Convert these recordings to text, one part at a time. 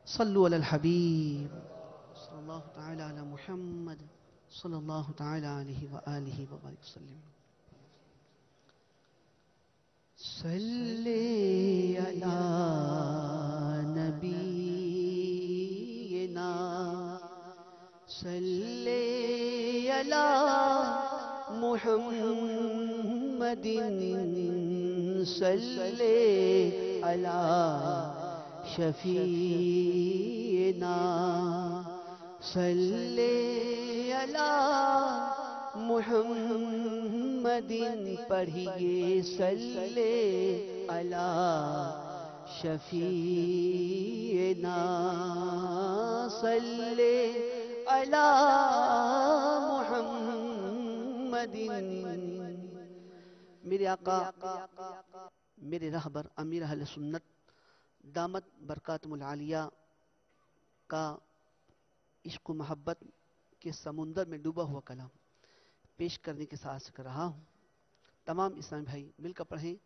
صلوا على الحبيب صلى الله تعالى على محمد صلى الله تعالى عليه وآله وبارك وسلم. صلی علی نبینا صلی علی محمد صلی علی شفیعنا صلی علی محمد پڑھیے صلی علی شفیعنا صلی علی محمد. میرے آقا میرے رہبر امیر اہل سنت دامت برکاتہم العالیہ کا عشق و محبت کے سمندر میں ڈوبا ہوا کلام پیش کرنے کے ساتھ کر رہا ہوں. تمام اسلامی بھائی مل کر پڑھیں.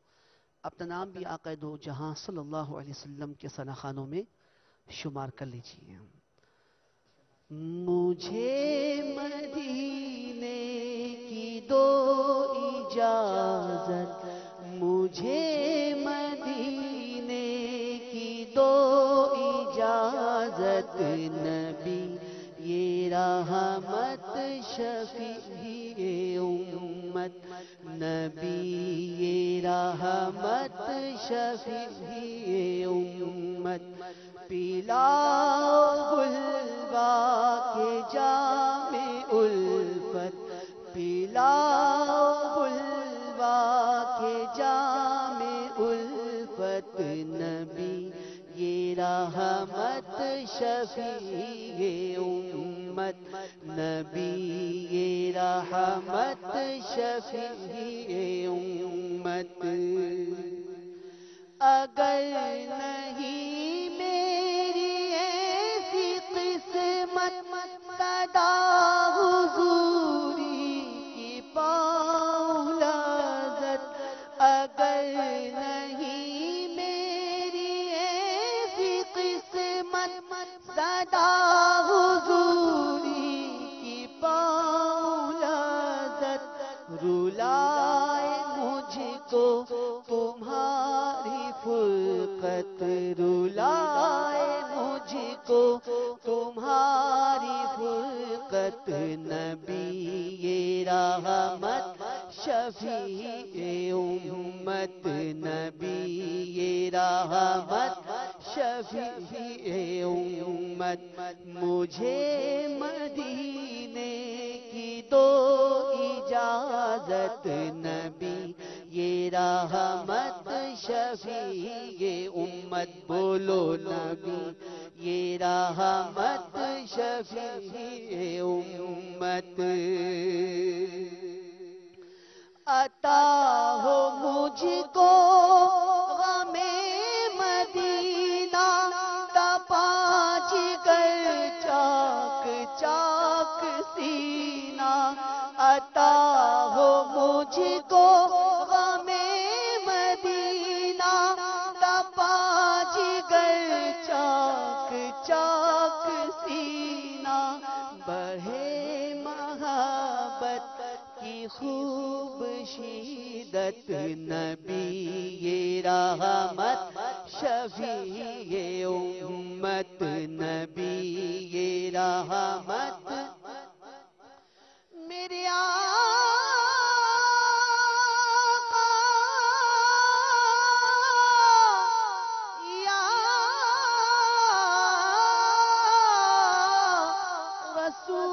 اپنا نام بھی آقا دو جہاں صلی اللہ علیہ وسلم کے ثنا خانوں میں شمار کر لیجیے. مجھے مدینے کی دو اجازت مجھے مدینے کی دو اجازت نبی یہ رحمت شفیع امت نبی یہ رحمت شفیع امت پلاؤ بلوا کے جام الفت پلاؤ بلوا کے جام الفت نبی یہ رحمت شفیع امت نبی یہ رحمت شفیع امت. اگر نہیں میری ایسی قسمت صدا حضوری کی پاؤں لذت اگر نہیں میری ایسی قسمت صدا حضوری کی پاؤں لذت رلائے مجھ کو تمہاری فرقت رلائے مجھ کو تمہاری فرقت نبی یہ رحمت شفیع امت نبی یہ رحمت شفیع امت. مجھے مدینے کی دو اجازت نبی یہ رحمت شفیع امت بولو نبی یہ رحمت شفیع امت. عطا ہو مجھ کو غم مدینہ تپا جگر چاک چاک سینہ عطا ہو مجھ کو غم مدینہ تپا جگر چاک چاک سینہ بڑھے محبت کی خوب شدت نبی یہ رحمت شفیع امت نبی یہ رحمت. میرے آقا یا رسول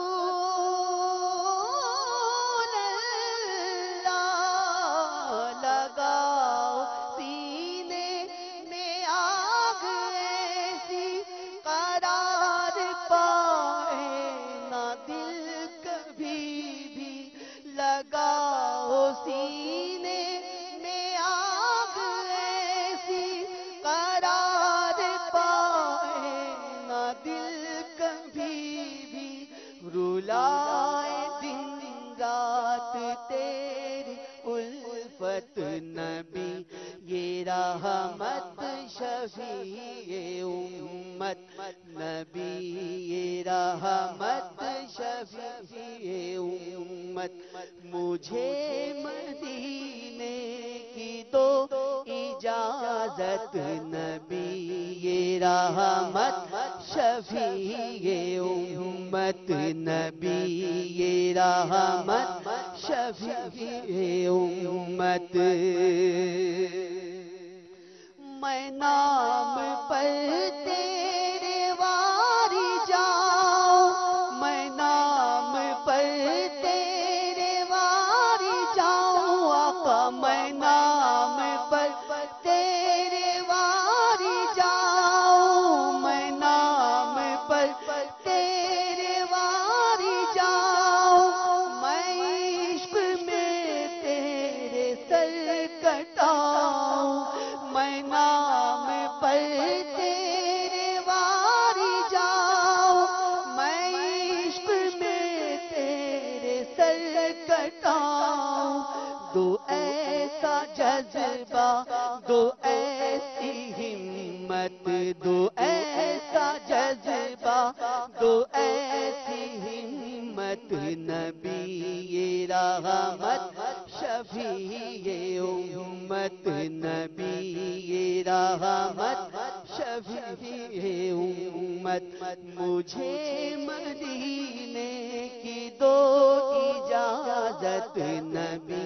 اللہ لگاؤ سینے میں آگ ایسی قرار پائے نہ دل کبھی بھی لگاؤ سینے میں آگ ایسی قرار پائے نہ دل کبھی بھی رلائے دن رات تیری الفت نبی یہ رحمت شفیع امت نبی رحمت شفیع امت مجھے مدینے کی دو اجازت نبی رحمت شفیع امت نبی رحمت شفیع امت میں نام پر تیرے واری جاؤں میں نام پر تیرے واری جاؤں آقا میں نام پر تیرے واری جاؤں میں نام پر تیرے واری جاؤں میں عشق میں تیرے سر کٹاؤں میں نام پر تیرے واری جاؤں میں عشق میں تیرے سر کٹاؤں دو ایسا جذبہ دو ایسی ہمت دو ایسا جذبہ دو ایسی ہمت نبی رحمت شفیع امت نبی رحمت شفیع امت مجھے مدینے کی دو اجازت نبی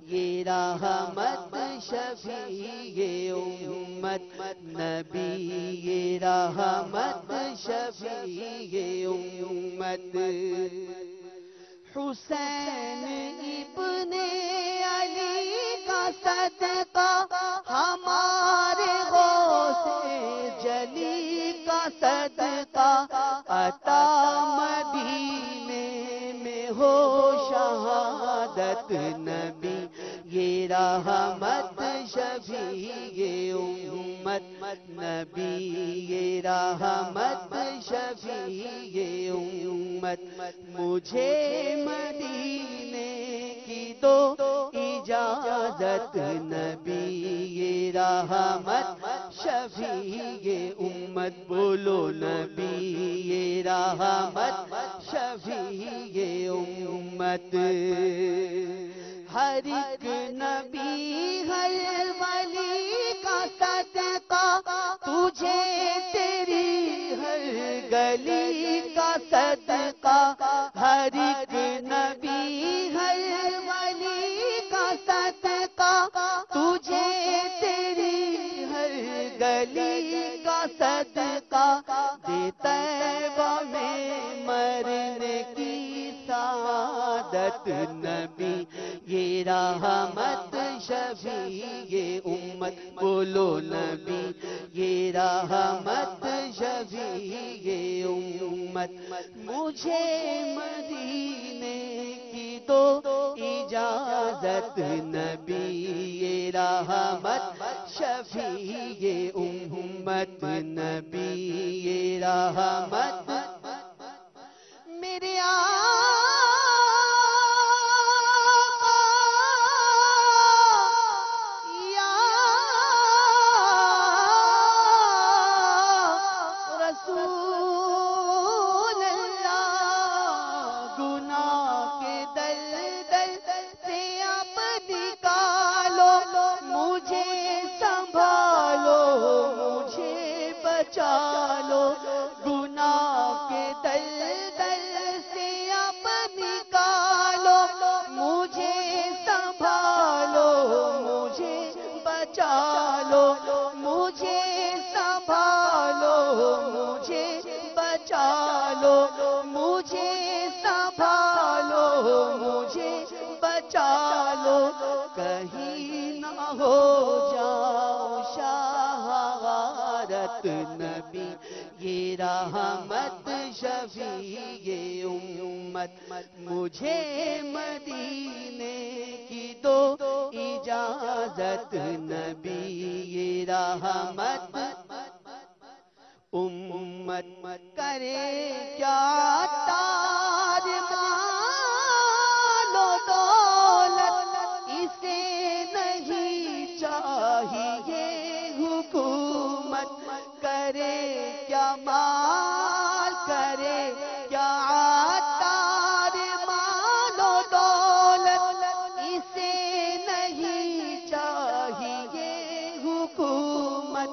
یہ رحمت شفیع امت نبی یہ رحمت شفیع امت حسین ابن علی کا صدقہ ہمارے غوث جلی کا صدقہ عطا مدینے میں ہو شہادت نبی یہ رحمت شفیع امت نبی یہ رحمت شفیع امت مجھے مدینے کی دو اجازت نبی یہ رحمت شفیع امت بولو نبی یہ رحمت شفیع امت ہر ایک نبی ہر ولی کا صدقہ تجھے تیری ہر گلی کا صدقہ ہر ایک نبی ہر ولی کا صدقہ تجھے تیری ہر گلی کا صدقہ دے طیبہ میں مرنے کی سعادت نبی یہ رحمت شفیع امت بولو نبی یہ رحمت شفیع امت مجھے مدینے کی دو اجازت نبی یہ رحمت شفیع امت نبی یہ رحمت میرے چالو گناہ کے دلدل سے اب نکالو مجھے سنبھالو مجھے بچالو مجھے سنبھالو مجھے بچالو مجھے سنبھالو مجھے بچالو کہیں نہ ہو جاؤ شہادت نبی یہ رحمت شفیع امت مجھے مدینے کی دو اجازت نبی یہ رحمت امت کرے کیا تاج مال و دولت اسے نہیں چاہیے حکومت کرے کیا کمال کرے یا عطار مال و دولت اسے نہیں چاہیے حکومت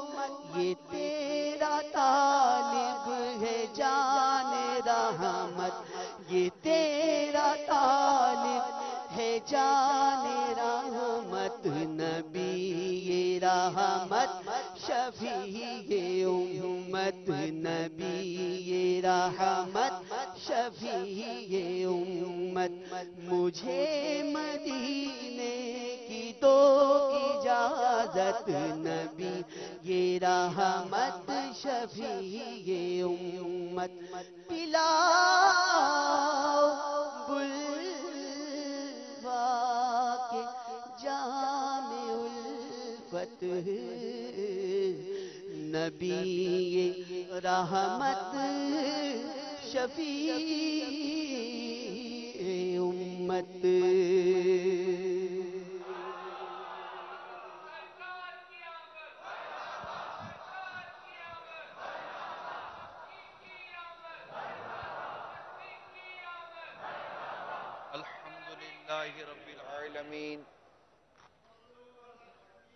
یہ تیرا طالب ہے جان رحمت یہ تیرا طالب ہے جان رحمت نبی رحمت شفیع امت نبی رحمت شفیع امت مجھے مدینے کی تو اجازت نبی یہ رحمت شفیع امت پلاؤ گلوا کے جام الفت نبی رحمت شفیع امت الحمدللہ رب العالمین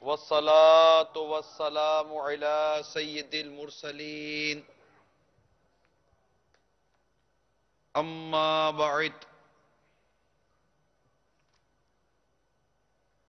والصلاة والسلام علی سید المرسلین اما بعد